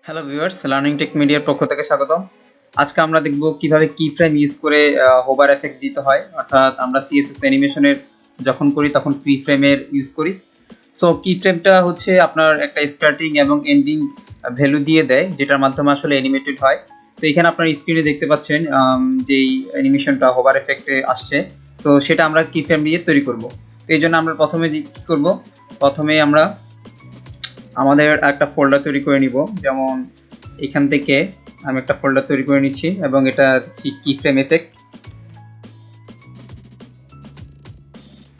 Hello viewers, learning take মিডিয়ার পক্ষ থেকে স্বাগতম। আজকে আমরা দেখব কিভাবে কি ফ্রেম ইউজ করে হোভার এফেক্ট দিতে হয়, অর্থাৎ আমরা সিএসএস অ্যানিমেশনের যখন করি তখন কি ফ্রেমের ইউজ করি। সো কি ফ্রেমটা হচ্ছে আপনার একটা স্টার্টিং এবং এন্ডিং ভ্যালু দিয়ে দেয়, যেটার মাধ্যমে আসলে অ্যানিমেটেড হয়। তো এখানে আপনার স্ক্রিনে দেখতে পাচ্ছেন যেই অ্যানিমেশনটা হোভার এফেক্টে আসছে, তো সেটা আমরা কি ফ্রেম দিয়ে তৈরি করব। তো এই জন্য আমরা প্রথমে যে কী করব, প্রথমে আমরা আমাদের একটা ফোল্ডার তৈরি করে নিব। যেমন এখান থেকে আমি একটা ফোল্ডার তৈরি করে নিচ্ছি এবং এটা দিচ্ছি কি ফ্রেম এফেক্ট।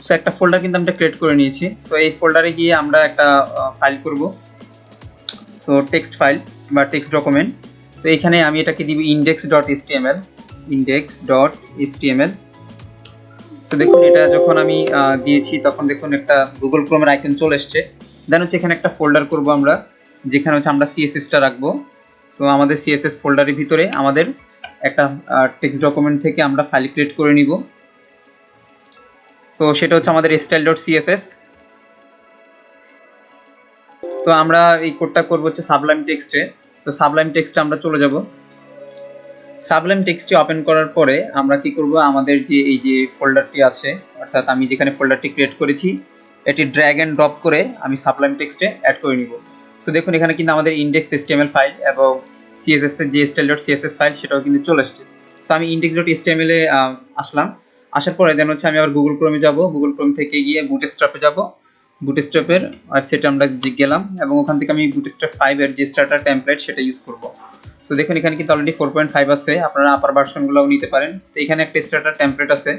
সো একটা ফোল্ডার কিন্তু আমরা ক্রিয়েট করে নিয়েছি। সো এই ফোল্ডারে গিয়ে আমরা একটা ফাইল করব, সো টেক্সট ফাইল বা টেক্সট ডকুমেন্ট। তো এখানে আমি এটাকে দিব index.html index.html। সো দেখুন, এটা যখন আমি দিয়েছি তখন দেখুন একটা গুগল ক্রোমের আইকন চলে এসছে। দেন হচ্ছে এখানে একটা ফোল্ডার করব আমরা, যেখানে হচ্ছে আমরা সিএসএসটা রাখবো। সো আমাদের সিএসএস ফোল্ডারের ভিতরে আমাদের একটা টেক্সট ডকুমেন্ট থেকে আমরা ফাইল ক্রিয়েট করে নিব। সো সেটা হচ্ছে আমাদের style.css। তো আমরা এই কোডটা করব হচ্ছে সাবলাইম টেক্সটে। তো সাবলাইম টেক্সটে আমরা চলে যাব। সাবলাইম টেক্সটটি ওপেন করার পরে আমরা কি করব, আমাদের যে এই যে ফোল্ডারটি আছে, অর্থাৎ আমি যেখানে ফোল্ডারটি ক্রিয়েট করেছি, এটি ড্র্যাগ এন্ড ড্রপ করে আমি সাবলাইম টেক্সটে অ্যাড করে নিব। সো দেখুন, এখানে কিন্তু আমাদের index.html ফাইল এবং css এর যে style.css ফাইল সেটাও কিন্তু চলে আসছে। সো আমি index.html এ আসলাম। আসার পরে দেন হচ্ছে আমি আবার গুগল ক্রোমে যাব। গুগল ক্রোম থেকে গিয়ে বুটস্ট্র্যাপে যাব। বুটস্ট্র্যাপের ওয়েবসাইটে আমরা গেলাম এবং ওখান থেকে আমি বুটস্ট্র্যাপ 5 এর যে স্টার্টার টেমপ্লেট সেটা ইউজ করব। তো দেখুন, এখানে কিন্তু অলরেডি 4.5 আছে, আপনারা আপার ভার্সনগুলোও নিতে পারেন। তো এখানে একটা স্টার্টার টেমপ্লেট আছে।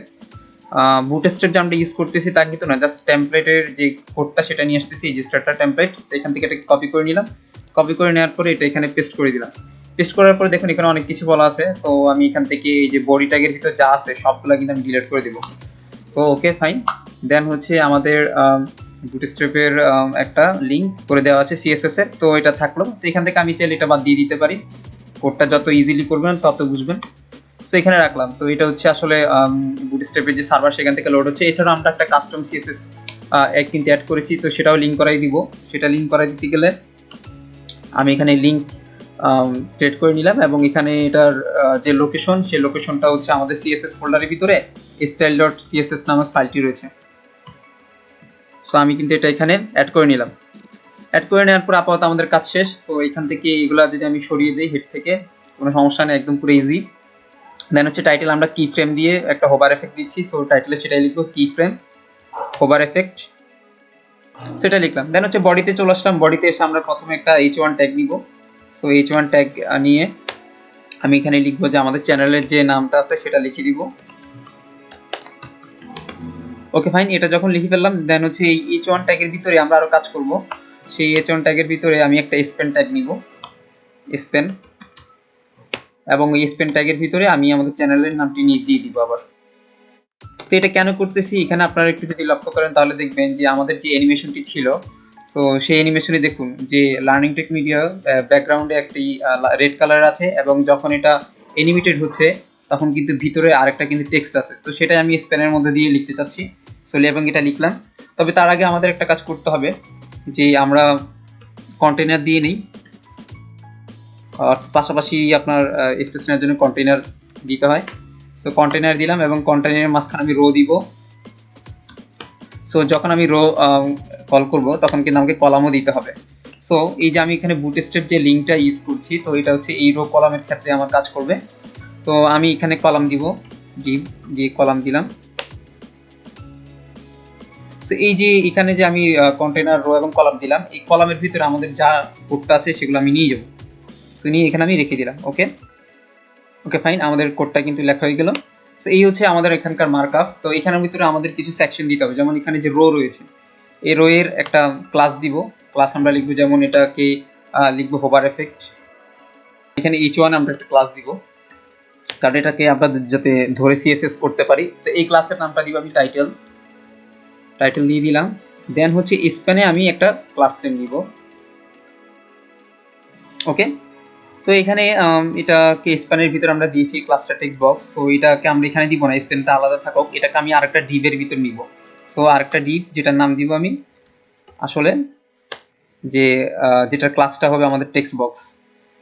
বুটস্ট্র্যাপ যে আমরা ইউজ করতেছি তা কিন্তু না, জাস্ট টেমপ্লেটের যে কোডটা সেটা নিয়ে আসতেছি, এই যে স্টার্টার টেমপ্লেট। তো এখান থেকে এটা কপি করে নিলাম। কপি করে নেওয়ার পরে এটা এখানে পেস্ট করে দিলাম। পেস্ট করার পরে দেখুন এখানে অনেক কিছু বলা আছে। সো আমি এখান থেকে এই যে বডি ট্যাগের ভিতর যা আছে সবগুলো কিন্তু আমি ডিলিট করে দিব। So okay, fine. দেন হচ্ছে আমাদের বুটস্ট্র্যাপের একটা লিঙ্ক করে দেওয়া আছে সিএসএস এর, তো এটা থাকলো। তো এখান থেকে আমি চাইলে এটা বাদ দিয়ে দিতে পারি। কোডটা যত ইজিলি করবেন তত বুঝবেন। সো এখানে রাখলাম। তো এটা হচ্ছে আসলে বুটস্ট্র্যাপের যে সার্ভার সেখান থেকে লোড হচ্ছে। এছাড়াও আমরা একটা কাস্টম সিএসএস কিন্তু অ্যাড করেছি, তো সেটাও লিঙ্ক করাই দিব। সেটা লিঙ্ক করাই দিতে গেলে আমি এখানে লিঙ্ক ক্রিয়েট করে নিলাম এবং এখানে এটার যে লোকেশন, সেই লোকেশনটা হচ্ছে আমাদের সিএসএস ফোল্ডারের ভিতরে style.css নামক ফাইলটি রয়েছে। সো আমি কিন্তু এটা এখানে অ্যাড করে নিলাম। অ্যাড করে নেওয়ার পর আপাতত আমাদের কাজ শেষ। সো এখান থেকে এগুলা যদি আমি সরিয়ে দিই হেড থেকে, কোনো সমস্যা নেই, একদম পুরো ইজি। দেন হচ্ছে টাইটেল আমরা কি ফ্রেম দিয়ে একটা হোভার এফেক্ট দিচ্ছি। সো টাইটেলে সেটাই লিখবো, কি ফ্রেম হোভার এফেক্ট, সেটা লিখলাম। দেন হচ্ছে বডিতে চলে আসলাম। বডিতে এসে আমরা প্রথমে একটা h1 ট্যাগ নিব। সো h1 ট্যাগ নিয়ে আমি এখানে লিখবো যে আমাদের চ্যানেলের যে নামটা আছে সেটা লিখে দিব। ওকে, ফাইন। এটা যখন লিখে ফেললাম দেন হচ্ছে এই h1 ট্যাগের ভিতরে আমরা আরো কাজ করব। সেই h1 ট্যাগের ভিতরে আমি একটা স্পেন ট্যাগ নিব, স্পেন, এবং এই স্পেন ট্যাগের ভিতরে আমি আমাদের চ্যানেলের নামটি নিয়ে দিয়ে দিব আবার। তো এটা কেন করতেছি, এখানে আপনারা একটু যদি লক্ষ্য করেন তাহলে দেখবেন যে আমাদের যে অ্যানিমেশনটি ছিল, সো সেই অ্যানিমেশনে দেখুন যে লার্নিং টেক মিডিয়া ব্যাকগ্রাউন্ডে একটি রেড কালার আছে এবং যখন এটা অ্যানিমেটেড হচ্ছে তখন কিন্তু ভিতরে আরেকটা কিন্তু টেক্সট আছে। তো সেটাই আমি স্পেনের মধ্যে দিয়ে লিখতে চাচ্ছি। সো এবং এটা লিখলাম। তবে তার আগে আমাদের একটা কাজ করতে হবে, যে আমরা কন্টেনার দিয়ে নিই। পাশাপাশি আপনার স্পেস নেওয়ার জন্য কন্টেনার দিতে হয়। সো কন্টেনার দিলাম এবং কন্টেনারের মাঝখানে আমি রো দিব। সো যখন আমি রো কল করব তখন কিন্তু আমাকে কলামও দিতে হবে। সো এই যে আমি এখানে বুটস্ট্র্যাপ যে লিঙ্কটা ইউজ করছি, তো এটা হচ্ছে এই রো কলামের ক্ষেত্রে আমার কাজ করবে। তো আমি এখানে কলাম দিব, দিয়ে কলাম দিলাম। সো এই যে এখানে যে আমি কন্টেনার রো এবং কলাম দিলাম, এই কলামের ভিতরে আমাদের যা কোডটা আছে সেগুলো আমি নিয়ে যাব। সো নিয়ে এখানে আমি রেখে দিলাম। ওকে, ওকে, ফাইন। আমাদের কোডটা কিন্তু লেখা হয়ে গেল। সো এই হচ্ছে আমাদের এখানকার মার্কআপ। তো এখানের ভিতরে আমাদের কিছু সেকশন দিতে হবে। যেমন এখানে যে রো রয়েছে, এই রো এর একটা ক্লাস দিব। ক্লাস আমরা লিখবো, যেমন এটাকে লিখবো হোভার এফেক্ট। এখানে h1 আমরা একটা ক্লাস দিব, কারণ এটাকে আমরা যাতে ধরে সিএসএস করতে পারি। তো এই ক্লাসের নামটা দিব আমি টাইটেল, টাইটেল দিয়ে দিলাম। দেন হচ্ছে স্প্যানে আমি একটা ক্লাস নেম দিব। ওকে, তো এখানে এটাকে স্প্যানের ভিতরে আমরা দিয়েছি ক্লাসটা টেক্সট বক্স। সো এটাকে আমরা এখানে দিব না, স্প্যানটা আলাদা থাকুক। এটাকে আমি আরেকটা ডিভের ভিতর নিব। সো আরেকটা ডিভ, যেটার নাম দিব আমি আসলে যে যেটার ক্লাসটা হবে আমাদের টেক্সট বক্স।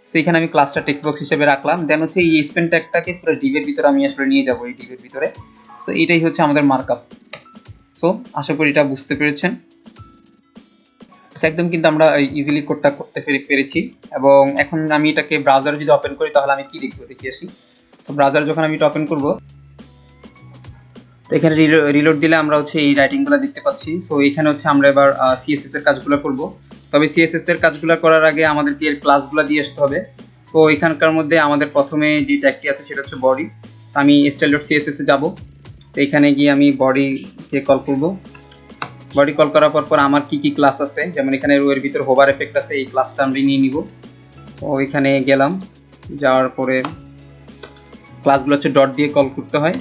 সো এখানে আমি ক্লাসটা টেক্সট বক্স হিসেবে রাখলাম। দেন হচ্ছে এই স্পেন ট্যাগটাকে পুরো ডিভের ভিতরে আমি আসলে নিয়ে যাব, এই ডিভের ভিতরে। সো এটাই হচ্ছে আমাদের মার্কআপ। সো আশা করি এটা বুঝতে পেরেছেন। একদম কিন্তু আমরা ইজিলি কোডটা করতে পেরেছি। এবং এখন আমি এটাকে ব্রাউজারে যদি ওপেন করি তাহলে আমি কি দেখবো, দেখি আসি। সো ব্রাউজার যখন আমি এটা ওপেন করব, তো এখানে রিলোড দিলে আমরা হচ্ছে এই রাইটিংগুলো দেখতে পাচ্ছি। সো এখানে হচ্ছে আমরা এবার সিএসএস এর কাজগুলো করব। তবে সিএসএস এর কাজগুলো করার আগে আমাদেরকে এর ক্লাসগুলো দিয়ে আসতে হবে। সো এখানকার মধ্যে আমাদের প্রথমে যে ট্যাগটি আছে সেটা হচ্ছে বডি। আমি style.css এ যাব। তো এখানে গিয়ে আমি বডিকে কল করব। বডি কল করার পর আমার কি কি ক্লাস আছে, যেমন এখানে রো এর ভিতর হোভার এফেক্ট আছে, এই ক্লাসটা আমরা নিয়ে নিব। তো এখানে গেলাম, যাওয়ার পরে ক্লাসগুলো হচ্ছে ডট দিয়ে কল করতে হয়।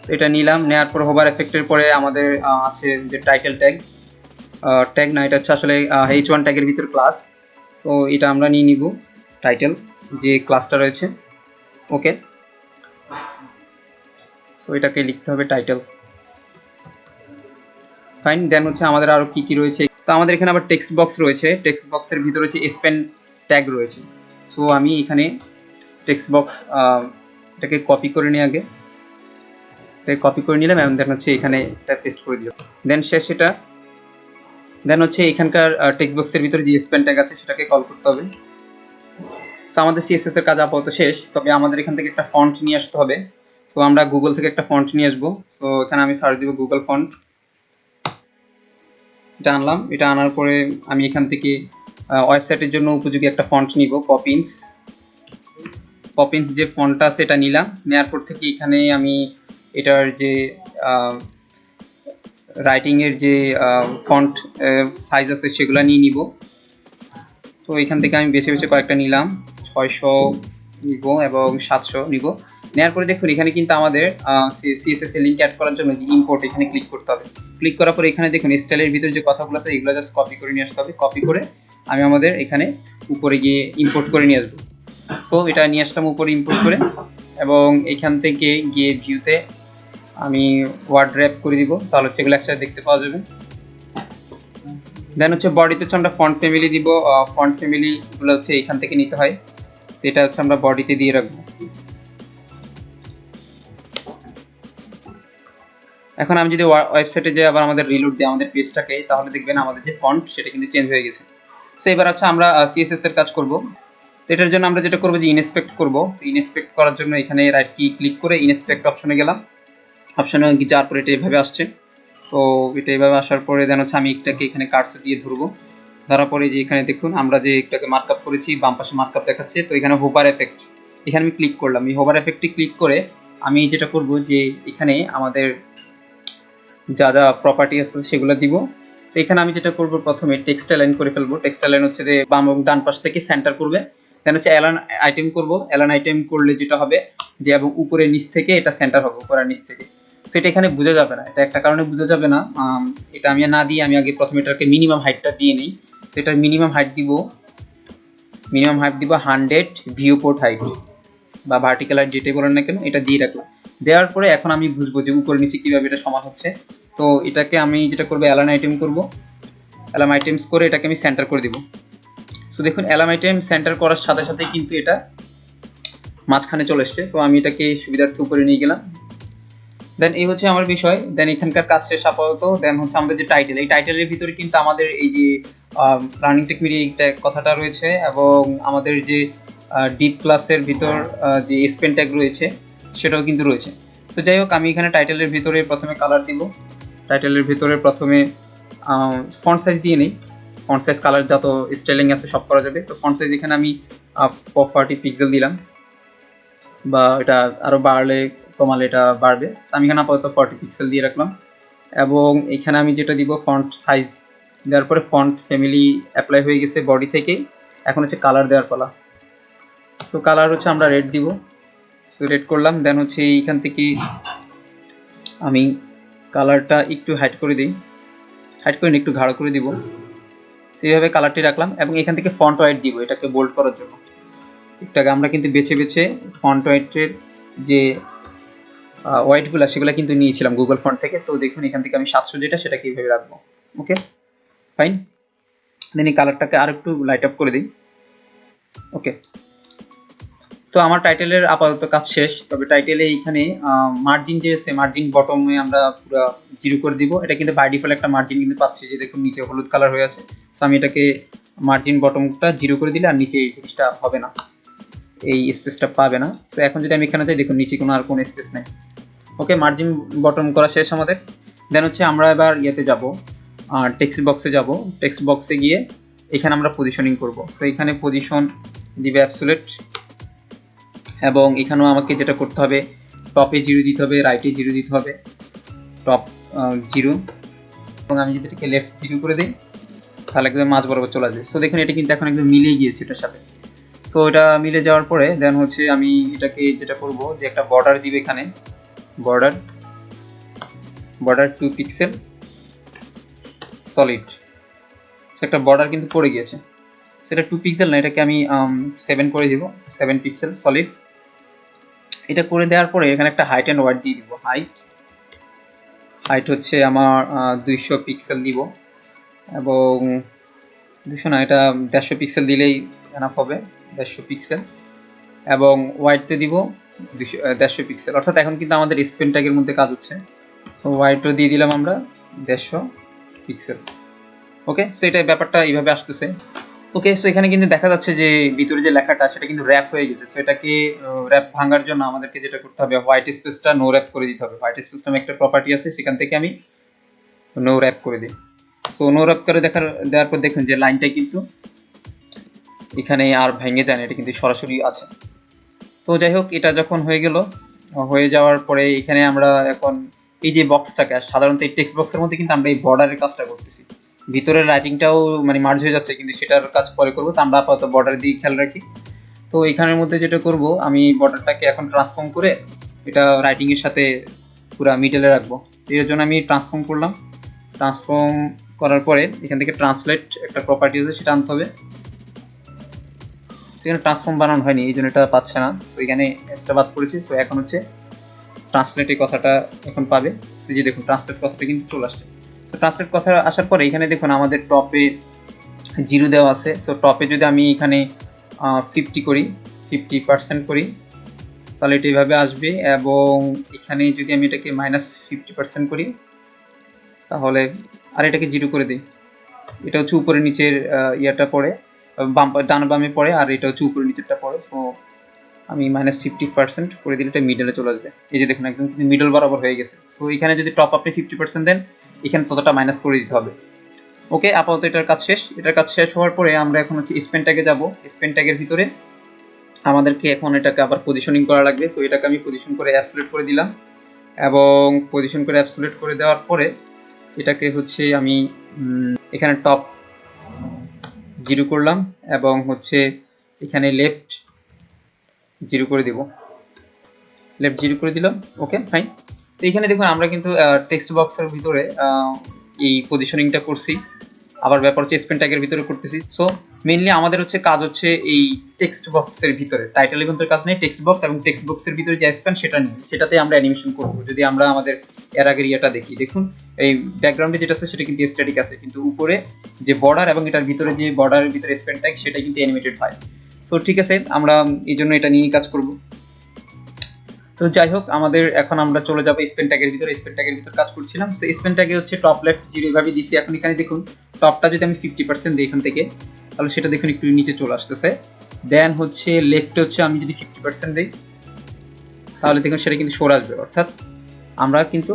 তো এটা নিলাম, নেওয়ার পর হোভার এফেক্টের পরে আমাদের আছে যে টাইটেল ট্যাগ না, এটা হচ্ছে আসলে h1 ট্যাগের ভিতর ক্লাস। সো এটা আমরা নিয়ে নিব, টাইটেল যে ক্লাসটা রয়েছে। ওকে, সো এটাকে লিখতে হবে টাইটেল। ফাইন। দেন হচ্ছে আমাদের আরো কি কি রয়েছে। তো আমাদের এখানে আবার টেক্সট বক্স রয়েছে, টেক্সট বক্সের ভিতরে হচ্ছে স্পেন ট্যাগ রয়েছে। সো আমি এখানে টেক্সট বক্স এটাকে কপি করে নিয়ে আগে কপি করে নিলাম, এবং দেন হচ্ছে এখানে এটা পেস্ট করে দিলাম। দেন শেষ এটা। দেন হচ্ছে এখানকার টেক্সট বক্সের ভিতরে যে স্পেন ট্যাগ আছে সেটাকে কল করতে হবে। সো আমাদের সিএসএস এর কাজ আপাতত শেষ। তবে আমাদের এখান থেকে একটা ফন্ট নিয়ে আসতে হবে। সো আমরা গুগল থেকে একটা ফন্ট নিয়ে আসবো। সো এখানে আমি সার্চ দিব গুগল ফন্ট। এটা আনলাম। এটা আনার পরে আমি এখান থেকে ওয়েবসাইটের জন্য উপযোগী একটা ফন্ট নিব, পপিন্স যে ফন্টটা আছে এটা নিলাম। নেওয়ার পর থেকে এখানে আমি এটার যে রাইটিং এর যে ফন্ট সাইজ আছে সেগুলো নিয়ে নিব। তো এখান থেকে আমি বেছে বেছে কয়েকটা নিলাম, 600 নিব এবং 700 নিব। নেওয়ার পরে দেখুন এখানে কিন্তু আমাদের সিএসএস এর লিংক অ্যাড করার জন্য যে ইম্পোর্ট, এখানে ক্লিক করতে হবে। ক্লিক করার পরে এখানে দেখুন স্টাইলের ভিতরে যে কথাগুলো আছে এগুলো জাস্ট কপি করে নিয়ে আসতে হবে। কপি করে আমি আমাদের এখানে উপরে গিয়ে ইম্পোর্ট করে নিয়ে আসবো। সো এটা নিয়ে আসলাম উপরে ইম্পোর্ট করে, এবং এখান থেকে গিয়ে ভিউতে আমি ওয়ার্ড র্যাপ করে দিব, তাহলে হচ্ছে এগুলো একসাথে দেখতে পাওয়া যাবে। দেন হচ্ছে বডিতে হচ্ছে আমরা ফন্ট ফ্যামিলি দিব। ফন্ট ফ্যামিলি গুলো হচ্ছে এখান থেকে নিতে হয়, সেটা হচ্ছে আমরা বডিতে দিয়ে রাখবো। এখন আমি যদি ওয়েবসাইটে যে আবার আমাদের রিলোড দিই আমাদের পেজটাকে, তাহলে দেখবেন আমাদের যে ফন্ট সেটা কিন্তু চেঞ্জ হয়ে গেছে। সো এবার হচ্ছে আমরা সিএসএস এর কাজ করব। তো এটার জন্য আমরা যেটা করব যে ইনস্পেক্ট করব। তো ইনস্পেক্ট করার জন্য এখানে রাইট কি ক্লিক করে ইনস্পেক্ট অপশনে গেলাম। অপশনে যাওয়ার পরে এটা এভাবে আসছে। তো এটা এভাবে আসার পরে দেন হচ্ছে আমি এটাকে এখানে কার্সর দিয়ে ধরবো। ধরার পরে যে এখানে দেখুন আমরা যে এটাকে মার্কআপ করেছি, বাম পাশে মার্কআপ দেখাচ্ছে। তো এখানে হোভার এফেক্ট, এখানে আমি ক্লিক করলাম। এই হোভার এফেক্টে ক্লিক করে আমি যেটা করব যে এখানে আমাদের যা যা প্রপার্টি আছে সেগুলো দিব। তো এখানে আমি যেটা করব প্রথমে টেক্সট অ্যালাইন করে ফেলবো। টেক্সট অ্যালাইন হচ্ছে যে বাম এবং ডান পাশ থেকে সেন্টার করবে। দেন হচ্ছে অ্যালাইন আইটেম করব। অ্যালাইন আইটেম করলে যেটা হবে যে এবং উপরে নিচ থেকে এটা সেন্টার হবে, উপরে নিচ থেকে। সো এটা এখানে বোঝা যাবে না, এটা একটা কারণে বোঝা যাবে না। এটা আমি না দিয়ে আমি আগে প্রথমে এটাকে মিনিমাম হাইটটা দিয়ে নিই। সো এটার মিনিমাম হাইট দিব 100 ভিউ পোর্ট হাইট বা ভার্টিক্যাল হাইট যেটাই বলেন না কেন, এটা দিয়ে রাখলাম। দেওয়ার পরে এখন আমি বুঝবো যে উপরে নিচে কিভাবে এটা সমান হচ্ছে। তো এটাকে আমি যেটা করবো অ্যালাইন আইটেম করব। অ্যালাইন আইটেমস করে এটাকে আমি সেন্টার করে দিব। সো দেখুন অ্যালাইন আইটেম সেন্টার করার সাথে সাথে কিন্তু এটা মাঝখানে চলে এসছে। সো আমি এটাকে সুবিধার্থে উপরে নিয়ে গেলাম। দেন এই হচ্ছে আমার বিষয়। দেন এখানকার কাজ শেষ আপাতত। দেন হচ্ছে আমাদের যে টাইটেল, এই টাইটেলের ভিতরে কিন্তু আমাদের এই যে লার্নিং টেক মিডিয়া কথাটা রয়েছে, এবং আমাদের যে ডিপ ক্লাসের ভিতর যে স্পেন ট্যাগ রয়েছে সেটাও কিন্তু রয়েছে। তো যাই হোক, আমি এখানে টাইটেলের ভিতরে প্রথমে কালার দিব। টাইটেলের ভিতরে প্রথমে ফন্ট সাইজ দিয়ে নিই। ফন্ট সাইজ কালার যত স্টাইলিং আছে সব করা যাবে। তো ফন্ট সাইজ এখানে আমি 40 পিক্সেল দিলাম, বা এটা আরও বাড়লে কমালে এটা বাড়বে। তো আমি এখানে আপাতত 40 পিক্সেল দিয়ে রাখলাম। এবং এখানে আমি যেটা দিব ফন্ট সাইজ দেওয়ার পরে ফন্ট ফ্যামিলি অ্যাপ্লাই হয়ে গেছে বডি থেকে। এখন হচ্ছে কালার দেওয়ার পালা। সো কালার হচ্ছে আমরা রেড দিব। সো রেড করলাম। দেন হচ্ছে এইখান থেকে আমি কালারটা একটু হাইড করে দিই, হাইড করে একটু গাঢ় করে দিব। সেইভাবে কালারটি রাখলাম, এবং এখান থেকে ফন্ট হোয়াইট দিব এটাকে বোল্ড করার জন্য। এটাকে আমরা কিন্তু বেছে বেছে ফন্ট হোয়াইটের যে হোয়াইটগুলো সেগুলো কিন্তু নিয়েছিলাম গুগল ফন্ট থেকে। তো দেখুন এখান থেকে আমি 700 যেটা সেটাকে এইভাবে রাখবো। Okay fine. দেন এই কালারটাকে আর একটু লাইট আপ করে দিই। ওকে, তো আমার টাইটেলের আপাতত কাজ শেষ। তবে টাইটেলে এইখানে মার্জিন যে আছে, মার্জিন বটমে আমরা পুরো 0 করে দিব। এটা কিন্তু বাই ডিফল্ট একটা মার্জিন কিন্তু পাচ্ছি, যে দেখুন নিচে হলুদ কালার হয়ে আছে। সো আমি এটাকে মার্জিন বটমটা 0 করে দিলে আর নিচে এই জিনিসটা হবে না, এই স্পেসটা পাবে না। সো এখন যদি আমি এখানে যাই, দেখুন নিচে কোনো আর কোনো স্পেস নাই। ওকে, মার্জিন বটম করা শেষ আমাদের। দেন হচ্ছে আমরা এবার ইয়েতে যাব, টেক্সট বক্সে যাব। টেক্সট বক্সে গিয়ে এখানে আমরা পজিশনিং করব। সো এখানে পজিশন দিবে অ্যাবসোলিউট, এবং এখানেও আমাকে যেটা করতে হবে, টপে 0 দিতে হবে, রাইটে 0 দিতে হবে, টপ 0, এবং আমি যদি এটাকে লেফট 0 করে দিই তাহলে একদম মাঝ বরাবর চলে আসবে। সো দেখুন এটা কিন্তু এখন একদম মিলে গিয়েছে এটার সাথে। সো এটা মিলে যাওয়ার পরে দেন হচ্ছে আমি এটাকে যেটা করব, যে একটা বর্ডার দিবে এখানে, বর্ডার 2 পিক্সেল সলিড। একটা বর্ডার কিন্তু পড়ে গিয়েছে, সেটা 2 পিক্সেল না, এটাকে আমি 7 করে দিব, 7 পিক্সেল সলিড। এটা করে দেওয়ার পরে এখানে একটা হাইট অ্যান্ড ওয়াইড দিয়ে দিব। হাইট হচ্ছে আমার 200 পিক্সেল দিব, এবং 200 না, এটা 150 পিক্সেল দিলেই এনাফ হবে, 150 পিক্সেল। এবং ওয়াইডতে দিব 150 পিক্সেল, অর্থাৎ এখন কিন্তু আমাদের স্পেন ট্যাগের মধ্যে কাজ হচ্ছে। সো ওয়াইডও দিয়ে দিলাম আমরা 150 পিক্সেল। ওকে, সো এটা ব্যাপারটা এইভাবে আসতেছে। ওকে, সো এখানে কিন্তু দেখা যাচ্ছে যে ভিতরে যে লেখাটা সেটা কিন্তু র্যাপ হয়ে গেছে। সো এটাকে র্যাপ ভাঙার জন্য আমাদেরকে যেটা করতে হবে, হোয়াইট স্পেসটা নো র্যাপ করে দিতে হবে। হোয়াইট স্পেস নামে একটা প্রপার্টি আছে, সেখান থেকে আমি নো র্যাপ করে দিই। সো নো র্যাপ করে দেওয়ার পর দেখুন যে লাইনটা কিন্তু এখানে আর ভেঙে যায় না, এটা কিন্তু সরাসরি আছে। তো যাই হোক, এটা যখন হয়ে গেল, হয়ে যাওয়ার পরে এখানে আমরা এখন এই যে বক্সটাকে, সাধারণত এই টেক্সট বক্সের মধ্যে কিন্তু আমরা এই বর্ডারের কাজটা করতেছি, ভিতরের রাইটিংটাও মানে মার্জ হয়ে যাচ্ছে, কিন্তু সেটার কাজ পরে করবো। তো আমরা আপাতত বর্ডার দিয়ে খেয়াল রাখি। তো এখানের মধ্যে যেটা করব, আমি বর্ডারটাকে এখন ট্রান্সফর্ম করে এটা রাইটিং এর সাথে পুরো মিডলে রাখবো। এর জন্য আমি ট্রান্সফর্ম করলাম। ট্রান্সফর্ম করার পরে এখান থেকে ট্রান্সলেট একটা প্রপার্টি আছে, সেটা আনতে হবে। সেখানে ট্রান্সফর্ম বানানো হয়নি, এই জন্য এটা পাচ্ছে না। তো এখানে এসটা বাদ করেছি। সো এখন হচ্ছে ট্রান্সলেট এই কথাটা এখন পাবে। যে দেখুন ট্রান্সলেট কথাটা কিন্তু চলে আসছে। তো ট্রান্সলেট কথা আসার পরে এখানে দেখুন আমাদের টপে 0 দেওয়া আছে। সো টপে যদি আমি এখানে 50 করি, 50% করি, তাহলে এটা এইভাবে আসবে। এবং এখানে যদি আমি এটাকে -50% করি, তাহলে আর এটাকে 0 করে দিই, এটা হচ্ছে উপরে নিচের ইয়াটা পড়ে, ডান বামে পড়ে, আর এটা হচ্ছে উপরে নিচেরটা পড়ে। সো আমি -50% করে দিলে এটা মিডলে চলে আসবে। এই যে দেখুন একদম কিন্তু মিডল বরাবর হয়ে গেছে। সো এখানে যদি টপ আপনি 50% দেন, এখানে ততটা মাইনাস করে দিতে হবে। ওকে, আপাতত এটার কাজ শেষ। এটার কাজ শেষ হওয়ার পরে আমরা এখন হচ্ছে স্পেন ট্যাগে যাব। স্পেন ট্যাগের ভিতরে আমাদেরকে এখন এটাকে আবার পজিশনিং করা লাগবে। সো এটাকে আমি পজিশন করে অ্যাবসোলিউট করে দিলাম, এবং পজিশন করে অ্যাবসোলিউট করে দেওয়ার পরে এটাকে হচ্ছে আমি এখানে টপ 0 করলাম, এবং হচ্ছে এখানে লেফট 0 করে দিব, লেফট 0 করে দিলাম। ওকে, ফাইন। তো এখানে দেখুন আমরা কিন্তু টেক্সট বক্সের ভিতরে এই পজিশনিংটা করছি, আবার ব্যাপার হচ্ছে স্পেন ট্যাগের ভিতরে করতেছি। সো মেইনলি আমাদের হচ্ছে কাজ হচ্ছে এই টেক্সট বক্সের ভিতরে, টাইটেল ইভেন্টের কাজ নেই, টেক্সট বক্স এবং টেক্সট বক্সের ভিতরে যে স্প্যান সেটা নিয়ে, সেটাতে আমরা অ্যানিমেশন করব। যদি আমরা আমাদের এর আগের ইয়েটা দেখি, দেখুন এই ব্যাকগ্রাউন্ডে যেটা আছে সেটা কিন্তু স্ট্যাটিক আছে, কিন্তু উপরে যে বর্ডার এবং এটার ভিতরে যে বর্ডারের ভিতরে স্পেন ট্যাগ সেটা কিন্তু অ্যানিমেটেড হয়। সো ঠিক আছে, আমরা এই জন্য এটা নিয়েই কাজ করব। তো যাই হোক, আমাদের এখন আমরা চলে যাবো স্পেন ট্যাগের ভিতরে। স্পেন ট্যাগের ভিতরে কাজ করছিলাম। সো স্পেন ট্যাগে হচ্ছে টপ লেফট 0 এভাবে দিছি। এখন এখানে দেখুন টপটা যদি আমি 50% দিই এখান থেকে, তাহলে সেটা দেখুন একটু নিচে চলে আসতেছে। দেন হচ্ছে লেফটে হচ্ছে আমি যদি 50% দিই, তাহলে দেখুন সেটা কিন্তু সরে আসবে, অর্থাৎ আমরা কিন্তু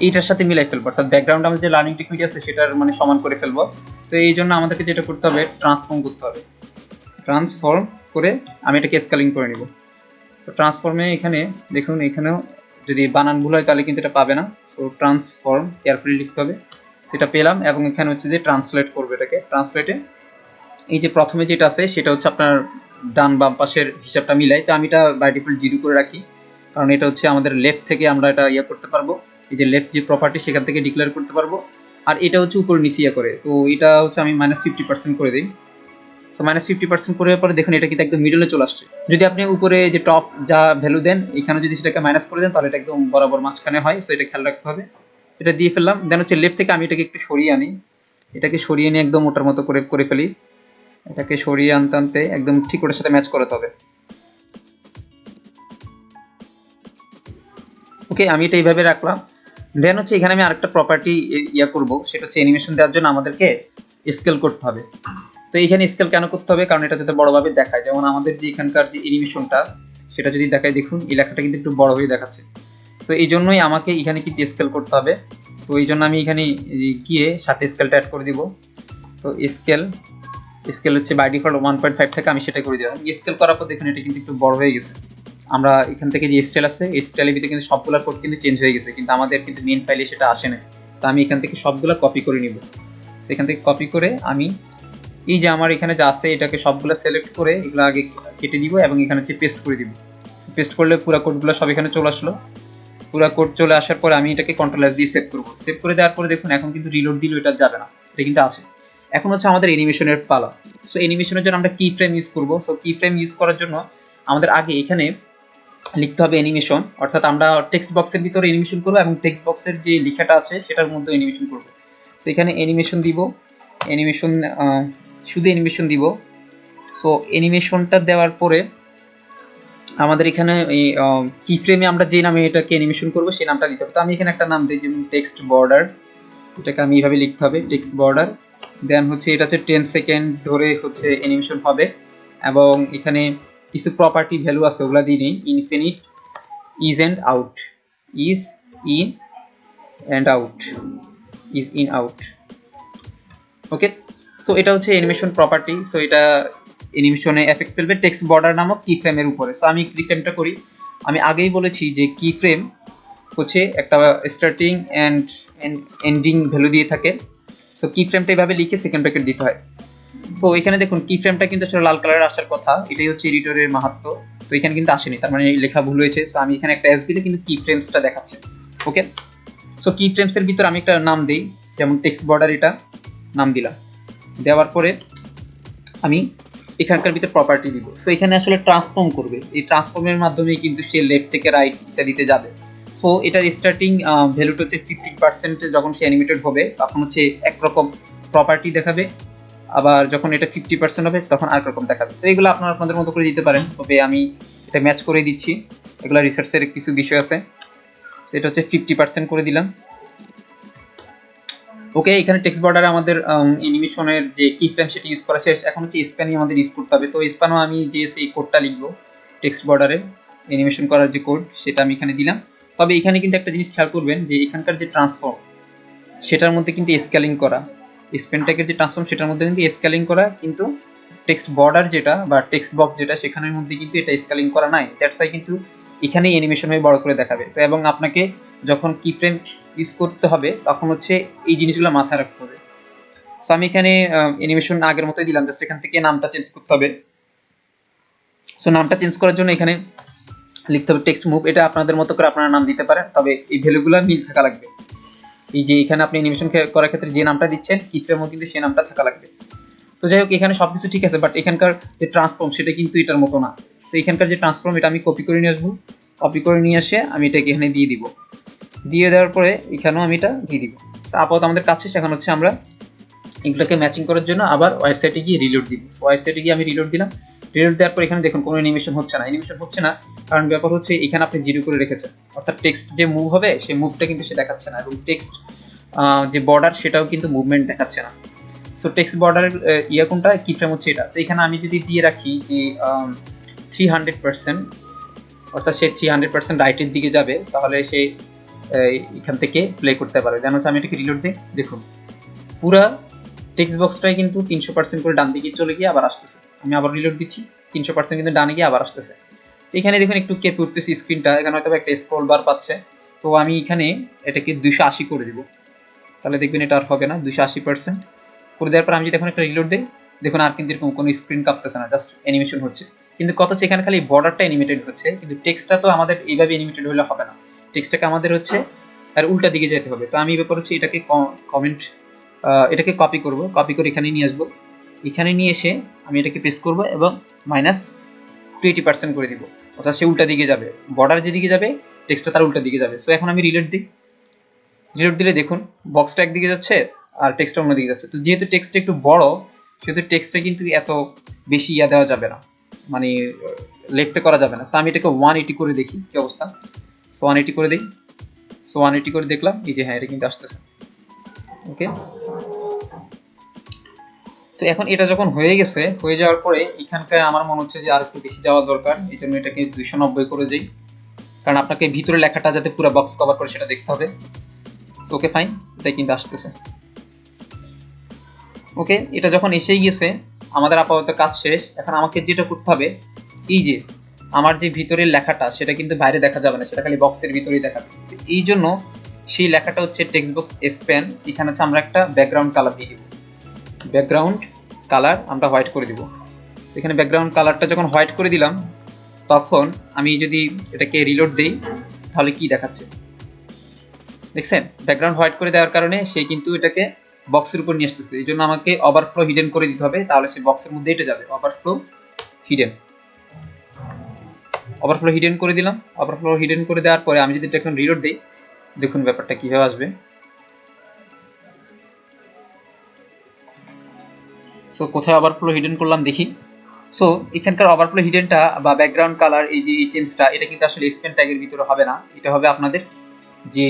এইটার সাথে মিলাই ফেলবো, অর্থাৎ ব্যাকগ্রাউন্ড আমাদের যে লার্নিং টেকনিক আছে সেটার মানে সমান করে ফেলবো। তো এই জন্য আমাদেরকে যেটা করতে হবে, ট্রান্সফর্ম করতে হবে। ট্রান্সফর্ম করে আমি এটাকে স্কেলিং করে নিব। তো ট্রান্সফর্মে এখানে দেখুন, এখানেও যদি বানান ভুল হয় তাহলে কিন্তু এটা পাবে না। তো ট্রান্সফর্ম কেয়ারফুলি লিখতে হবে, সেটা পেলাম। এবং এখানে হচ্ছে যে ট্রান্সলেট করবে, এটাকে ট্রান্সলেটে এই যে প্রথমে যেটা আছে সেটা হচ্ছে আপনার ডান বাম পাশের হিসাবটা মিলাই। তো আমি এটা বাই ডিফল্ট 0 করে রাখি, কারণ এটা হচ্ছে আমাদের লেফট থেকে আমরা এটা ইয়ে করতে পারবো, এই যে লেফট যে প্রপার্টি সেখান থেকে ডিক্লেয়ার করতে পারবো। আর এটা হচ্ছে উপর নিচে ইয়ে করে, তো এটা হচ্ছে আমি -50% করে দিই। সো -50% করার পরে দেখুন এটা কিন্তু একদম মিডলে চলে আসছে। যদি আপনি উপরে যে টপ যা ভ্যালু দেন, এখানে যদি সেটাকে মাইনাস করে দেন, তাহলে এটা একদম বরাবর মাঝখানে হয়। সো এটা খেয়াল রাখতে হবে। এটা দিয়ে ফেললাম। দেন হচ্ছে লেফট থেকে আমি এটাকে একটু সরিয়ে আনি, এটাকে সরিয়ে নিয়ে একদম ওটার মতো করে ফেলি। এটাকে সরিয়ে আনতে আনতে একদম ঠিক ওটার সাথে ম্যাচ করাতে হবে। ওকে, আমি এটা এইভাবে রাখলাম। দেন হচ্ছে এখানে আমি আরেকটা প্রপার্টি ইয়া করব, সেটা হচ্ছে অ্যানিমেশন দেওয়ার জন্য আমাদেরকে স্কেল করতে হবে। তো এখানে স্কেল কেন করতে হবে, কারণ এটা যাতে বড়ভাবে দেখায়। যেমন আমাদের যে এখানকার যে অ্যানিমেশনটা সেটা যদি দেখায়, দেখুন এই লেখাটা কিন্তু একটু বড় হয়ে দেখাচ্ছে। সো এই জন্যই আমাকে এখানে কিন্তু স্কেল করতে হবে। তো এই জন্য আমি এখানে গিয়ে সাথে স্কেলটা অ্যাড করে দিব। তো স্কেল হচ্ছে বাই ডিফল্ট 1.5 থেকে আমি সেটা করে দিলাম। স্কেল করার পর দেখুন এটা কিন্তু একটু বড় হয়ে গেছে। আমরা এখান থেকে যে স্টাইল আছে এই স্টাইলের ভিতরে কিন্তু সবগুলা কোড কিন্তু চেঞ্জ হয়ে গেছে, কিন্তু আমাদের কিন্তু মেইন ফাইলে সেটা আসে না। তো আমি এখান থেকে সবগুলা কপি করে নিব। সেখান থেকে কপি করে আমি এই যে আমার এখানে যা আছে এটাকে সবগুলো সিলেক্ট করে এগুলো আগে কেটে দিব এবং এখানে হচ্ছে পেস্ট করে দিব। পেস্ট করলে পুরো কোডগুলো সব এখানে চলে আসলো। পুরো কোড চলে আসার পরে আমি এটাকে কন্ট্রোল এস দিয়ে সেভ করব। সেভ করে দেওয়ার পরে দেখুন এখন কিন্তু রিলোড দিলেও এটা যাবে না, এটা কিন্তু আছে। এখন হচ্ছে আমাদের অ্যানিমেশনের পালা। সো অ্যানিমেশনের জন্য আমরা কি ফ্রেম ইউজ করব। সো কি ফ্রেম ইউজ করার জন্য আমাদের আগে এখানে লিখতে হবে অ্যানিমেশন, অর্থাৎ আমরা টেক্সট বক্সের ভিতরে অ্যানিমেশন করব এবং টেক্সট বক্সের যে লেখাটা আছে সেটার মধ্যে অ্যানিমেশন করব। সো এখানে অ্যানিমেশন দিব, অ্যানিমেশন শুধু অ্যানিমেশন দিব। সো অ্যানিমেশনটা দেওয়ার পরে আমাদের এখানে এই কি ফ্রেমে আমরা যে নামে এটাকে অ্যানিমেশন করব সেই নামটা দিতে হবে। তো আমি এখানে একটা নাম দিই, যেমন টেক্সট বর্ডার। এটাকে আমি এইভাবে লিখতে হবে, টেক্সট বর্ডার। দেন হচ্ছে এটা হচ্ছে 10 সেকেন্ড ধরে হচ্ছে অ্যানিমেশন হবে এবং এখানে কিছু প্রপার্টি ভ্যালু আছে ওগুলা দিয়ে নিই। Infinite ease and out, ease in and out, ease in out. Okay, so এটা হচ্ছে অ্যানিমেশন প্রপার্টি। সো এটা অ্যানিমেশনে এফেক্ট ফেলবে টেক্সট বর্ডার নামক কি ফ্রেমের উপরে। সো আমি কি ফ্রেমটা করি, আমি আগেই বলেছি যে কি ফ্রেম হচ্ছে একটা স্টার্টিং এন্ড এন্ডিং ভ্যালু দিয়ে থাকে। সো কি ফ্রেমটা এইভাবে লিখে সেকেন্ড ব্র্যাকেট দিতে হয়। তো এখানে দেখুন কি ফ্রেমটা কিন্তু আসলে লাল কালারের আসার কথা, এটাই হচ্ছে এডিটরের মাহাত্ম্য। তো এখানে কিন্তু আসেনি, তার মানে লেখা ভুল হয়েছে। সো আমি এখানে একটা এস দিলে কিন্তু কি ফ্রেমসটা দেখাচ্ছে। ওকে, সো কি ফ্রেমসের ভিতর আমি একটা নাম দিই, যেমন টেক্সট বর্ডার, এটা নাম দিলাম। দেওয়ার পরে আমি এখানকার ভিতরে প্রপার্টি দিব। সো এখানে আসলে ট্রান্সফর্ম করবে, এই ট্রান্সফর্মের মাধ্যমে কিন্তু সে লেফট থেকে রাইট ইত্যাদিতে যাবে। সো এটার স্টার্টিং ভ্যালুটা হচ্ছে 50%। যখন সে অ্যানিমেটেড হবে তখন হচ্ছে একরকম প্রপার্টি দেখাবে, আবার যখন এটা 50% হবে তখন আরেক রকম দেখাবে। তো এগুলো আপনারা আপনাদের মতো করে দিতে পারেন, তবে আমি এটা ম্যাচ করে দিচ্ছি। এগুলো রিসার্চের কিছু বিষয় আছে। সো এটা হচ্ছে 50% করে দিলাম। ওকে, এখানে টেক্সট বর্ডারে আমাদের অ্যানিমেশনের যে কি ফ্রেম সেটা ইউজ করা শেষ। এখন হচ্ছে স্প্যানই আমাদের ইউজ করতে হবে। তো স্প্যানও আমি যে সেই কোডটা লিখবো, টেক্সট বর্ডারে অ্যানিমেশন করার যে কোড সেটা আমি এখানে দিলাম। তবে এখানে কিন্তু একটা জিনিস খেয়াল করবেন যে এখানকার যে ট্রান্সফর্ম সেটার মধ্যে কিন্তু স্কেলিং করা, স্পেন ট্যাগের যে ট্রান্সফর্ম সেটার মধ্যে কিন্তু স্কেলিং করা, কিন্তু টেক্সট বর্ডার যেটা বা টেক্সট বক্স যেটা সেখানের মধ্যে কিন্তু এটা স্কেলিং করা নাই। দ্যাটস ওয়াই কিন্তু এখানেই অ্যানিমেশন হয়ে বড় করে দেখাবে। তো এবং আপনাকে যখন কি ফ্রেম ইউজ করতে হবে তখন হচ্ছে এই জিনিসগুলো মাথায় রাখতে হবে। সো আমি এখানে অ্যানিমেশন আগের মতোই দিলাম, জাস্ট এখান থেকে নামটা চেঞ্জ করতে হবে। সো নামটা চেঞ্জ করার জন্য এখানে লিখতে হবে টেক্সট মুভ। এটা আপনাদের মতো করে আপনারা নাম দিতে পারেন, তবে এই ভ্যালুগুলো মিল থাকা লাগবে। এই যে এখানে আপনি অ্যানিমেশন করার ক্ষেত্রে যে নামটা দিচ্ছেন কি ফ্রেমও কিন্তু সেই নামটা থাকা লাগবে। তো যাই হোক, এখানে সবকিছু ঠিক আছে, বাট এখানকার যে ট্রান্সফর্ম সেটা কিন্তু এটার মতো না। তো এখানকার যে ট্রান্সফর্ম এটা আমি কপি করে নিয়ে আসবো, কপি করে নিয়ে এসে আমি এটাকে এখানে দিয়ে দিব। দিয়ে দেওয়ার পরে এখানেও আমি এটা দিয়ে দিব। আপাতত আমাদের কাছে এখন হচ্ছে আমরা এগুলোকে ম্যাচিং করার জন্য আবার ওয়েবসাইটে গিয়ে রিলোড দিব। ওয়েবসাইটে গিয়ে আমি রিলোড দিলাম। রিলোড দেওয়ার পর এখানে দেখুন কোনো অ্যানিমেশন হচ্ছে না। অ্যানিমেশন হচ্ছে না কারণ ব্যাপার হচ্ছে এখানে আপনি জিরো করে রেখেছেন, অর্থাৎ টেক্সট যে মুভ হবে সেই মুভটা কিন্তু সে দেখাচ্ছে না, এবং টেক্সট যে বর্ডার সেটাও কিন্তু মুভমেন্ট দেখাচ্ছে না। সো টেক্সট বর্ডার ইয়া কোনটা, কি ফ্রেম হচ্ছে এটা। তো এখানে আমি যদি দিয়ে রাখি যে 300%, অর্থাৎ সে 300% রাইটের দিকে যাবে, তাহলে সে এখান থেকে প্লে করতে পারে। যেন হচ্ছে আমি এটাকে রিলোড দিই, দেখুন পুরা টেক্সট বক্সটাই কিন্তু 300% করে ডান দিকে চলে গিয়ে আবার আসতেছে। আমি আবার রিলোড দিচ্ছি, 300% কিন্তু ডানে গিয়ে আবার আসতেছে। তো এখানে দেখুন একটু কেঁপে উঠতেছে স্ক্রিনটা, এখানে হয়তো একটা স্ক্রল বার পাচ্ছে। তো আমি এখানে এটাকে 280 করে দিব, তাহলে দেখবেন এটা আর হবে না। 280% করে দেওয়ার পর আমি যদি এখন একটা রিলোড দিই, দেখুন আর কিন্তু এরকম কোনো স্ক্রিন কাঁপতেছে না, জাস্ট অ্যানিমেশন হচ্ছে। কিন্তু কত হচ্ছে এখানে খালি বর্ডারটা অ্যানিমেটেড হচ্ছে, কিন্তু টেক্সটটা তো আমাদের এইভাবে অ্যানিমেটেড হলে হবে না। টেক্সটটাকে আমাদের হচ্ছে আর উল্টা দিকে যেতে হবে। তো আমি ব্যাপার হচ্ছে এটাকে এটাকে কপি করব, কপি করে এখানে নিয়ে আসবো। এখানে নিয়ে এসে আমি এটাকে পেস্ট করব এবং -20% করে দিব, অর্থাৎ সে উল্টা দিকে যাবে। বর্ডার যেদিকে যাবে টেক্সটটা তার উল্টা দিকে যাবে। সো এখন আমি রিলোড দিই, রিলোড দিলে দেখুন বক্সটা একদিকে যাচ্ছে আর টেক্সটটা অন্যদিকে যাচ্ছে। তো যেহেতু টেক্সটটা একটু বড় শুধু টেক্সটে কিন্তু এত বেশি দেওয়া যাবে না, মানে লেফটে করা যাবে না। সো আমি এটাকে 180 করে দেখি কি অবস্থা। সো 180 করে দিই। সো 180 করে দেখলাম এই যে হ্যাঁ এটা কিন্তু আসতেছে। ওকে, তো এখন এটা যখন হয়ে গেছে, হয়ে যাওয়ার পরে এখানকার আমার মনে হচ্ছে যে আর একটু বেশি যাওয়া দরকার, এই জন্য এটাকে 290 করে দিই, কারণ আপনাকে ভিতরে লেখাটা যাতে পুরো বক্স কভার করে সেটা দেখতে হবে। সো ওকে ফাইন, এটাই কিন্তু আসতেছে। ওকে, এটা যখন এসেই গেছে আমাদের আপাতত কাজ শেষ। এখন আমাকে যেটা করতে হবে, এই যে আমার যে ভিতরের লেখাটা সেটা কিন্তু বাইরে দেখা যাবে না, সেটা খালি বক্সের ভিতরেই দেখাবে। এই জন্য সেই লেখাটা হচ্ছে টেক্সট বক্স স্প্যান, এখানে হচ্ছে আমরা একটা ব্যাকগ্রাউন্ড কালার দিয়ে দিব। ব্যাকগ্রাউন্ড কালার আমরা হোয়াইট করে দিব। এখানে ব্যাকগ্রাউন্ড কালারটা যখন হোয়াইট করে দিলাম, তখন আমি যদি এটাকে রিলোড দেই তাহলে কি দেখাচ্ছে দেখছেন? ব্যাকগ্রাউন্ড হোয়াইট করে দেওয়ার কারণে সে কিন্তু এটাকে বক্সের উপর নিয়ে আসতেছে। এই জন্য আমাকে ওভারফ্লো হিডেন করে দিতে হবে, তাহলে সে বক্সের মধ্যে এটা যাবে। ওভারফ্লো হিডেন, ওভারফ্লো হিডেন করে দিলাম। ওভারফ্লো হিডেন করে দেওয়ার পরে আমি যদি এটা এখন রিলোড দিই, দেখুন ব্যাপারটা কিভাবে আসবে। সো কোথায় ওভারফ্লো হিডেন করলাম দেখি। সো এখানকার ওভারফ্লো হিডেনটা বা ব্যাকগ্রাউন্ড কালার এই যে এই চেঞ্জটা, এটা কিন্তু আসলে স্পেন ট্যাগের ভিতরে হবে না, এটা হবে আপনাদের যে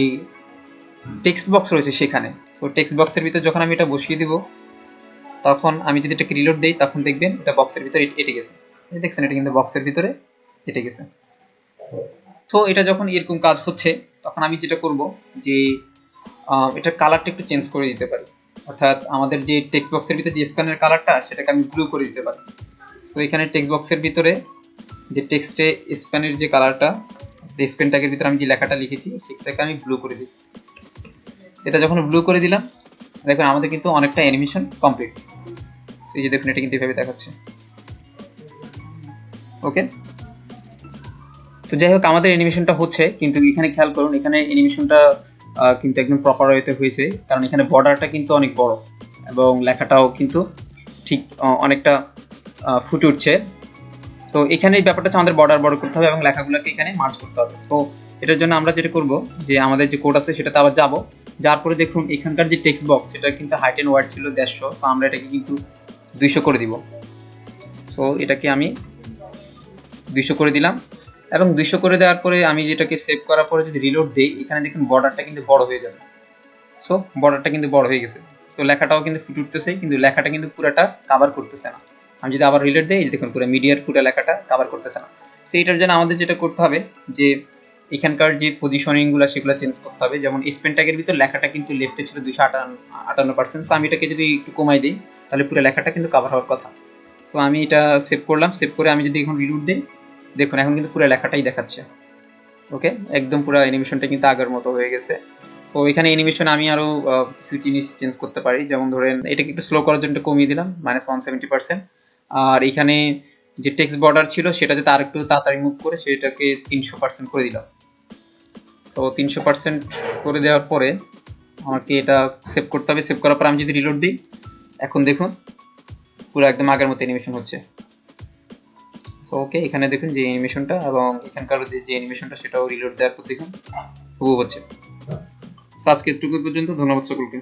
টেক্সট বক্স রয়েছে সেখানে। সো টেক্সট বক্সের ভিতরে যখন আমি এটা বসিয়ে দিব, তখন আমি যদি এটাকে রিলোড দেই তখন দেখবেন এটা বক্সের ভিতরে এটে গেছে। দেখছেন এটা কিন্তু বক্সের ভিতরে এটে গেছে। সো এটা যখন এরকম কাজ হচ্ছে, তখন আমি যেটা করব যে এটা কালারটা একটু চেঞ্জ করে দিতে পারি, অর্থাৎ আমাদের যে টেক্সট বক্সের ভিতরে যে স্প্যানের কালারটা সেটাকে আমি ব্লু করে দিতে পারি। সো এখানে টেক্সট বক্সের ভিতরে যে টেক্সটে স্প্যানের যে কালারটা, স্প্যান ট্যাগের ভিতরে আমি যে লেখাটা লিখেছি সেটাকে আমি ব্লু করে দিই। সেটা যখন ব্লু করে দিলাম, দেখুন আমাদের কিন্তু অনেকটা অ্যানিমেশন কমপ্লিট। এই যে দেখুন এটা কিন্তু এভাবে দেখাচ্ছে। ওকে, তো যাই হোক আমাদের অ্যানিমেশনটা হচ্ছে, কিন্তু এখানে খেয়াল করুন এখানে অ্যানিমেশনটা কিন্তু একদম প্রপার ওয়েতে হয়েছে, কারণ এখানে বর্ডারটা কিন্তু অনেক বড় এবং লেখাটাও কিন্তু ঠিক অনেকটা ফুটে উঠছে। তো এখানে এই ব্যাপারটা হচ্ছে আমাদের বর্ডার বড় করতে হবে এবং লেখাগুলোকে এখানে মার্জ করতে হবে। সো এটার জন্য আমরা যেটা করব যে আমাদের যে কোড আছে সেটাতে আবার যাব, যার পরে দেখুন এখানকার যে টেক্সট বক্স সেটা কিন্তু হাইট এন্ড ওয়াইড ছিল 150, সো আমরা এটাকে কিন্তু 200 করে দিব। সো এটাকে আমি 200 করে দিলাম এবং 200 করে দেওয়ার পরে আমি যেটাকে সেভ করার পরে যদি রিলোড দেই, এখানে দেখুন বর্ডারটা কিন্তু বড় হয়ে যাবে। সো বর্ডারটা কিন্তু বড় হয়ে গেছে। সো লেখাটাও কিন্তু ফুটে উঠতেছে, কিন্তু লেখাটা কিন্তু পুরোটা কভার করতেছে না। আমি যদি আবার রিলোড দেই, দেখুন পুরো মিডিয়ার পুরো লেখাটা কভার করতেছে না। সো এটার জন্য আমাদের যেটা করতে হবে যে এখানকার যে পজিশনিংগুলো সেগুলো চেঞ্জ করতে হবে। যেমন স্পেন ট্যাগের ভিতর লেখাটা কিন্তু লেফটে ছিল 258%, সো আমি এটাকে যদি একটু কমাই দিই তাহলে পুরো লেখাটা কিন্তু কভার হওয়ার কথা। সো আমি এটা সেভ করলাম, সেভ করে আমি যদি এখন রিলোড দিই, দেখুন এখন কিন্তু পুরো লেখাটাই দেখাচ্ছে। ওকে, একদম পুরো অ্যানিমেশনটা কিন্তু আগের মতো হয়ে গেছে। তো এখানে অ্যানিমেশন আমি আরো কিছু জিনিস চেঞ্জ করতে পারি, যেমন ধরেন এটাকে একটু স্লো করার জন্য কমিয়ে দিলাম -170%। আর এখানে যে টেক্সট বর্ডার ছিল সেটা যাতে আরেকটু তাড়াতাড়ি মুভ করে সেটাকে 300% করে দিলাম। সো 300% করে দেওয়ার পরে আমাকে এটা সেভ করতে হবে। সেভ করার পর আমি যদি রিলোড দিই, এখন দেখুন পুরো একদম আগের মতো অ্যানিমেশন হচ্ছে। সো ওকে, এখানে দেখুন যে অ্যানিমেশনটা এবং এখানকার যে অ্যানিমেশনটা সেটাও রিলোড দেওয়ার পর দেখুন হুবহু হচ্ছে। সো আজকে এটুকু পর্যন্ত, ধন্যবাদ সকলকে।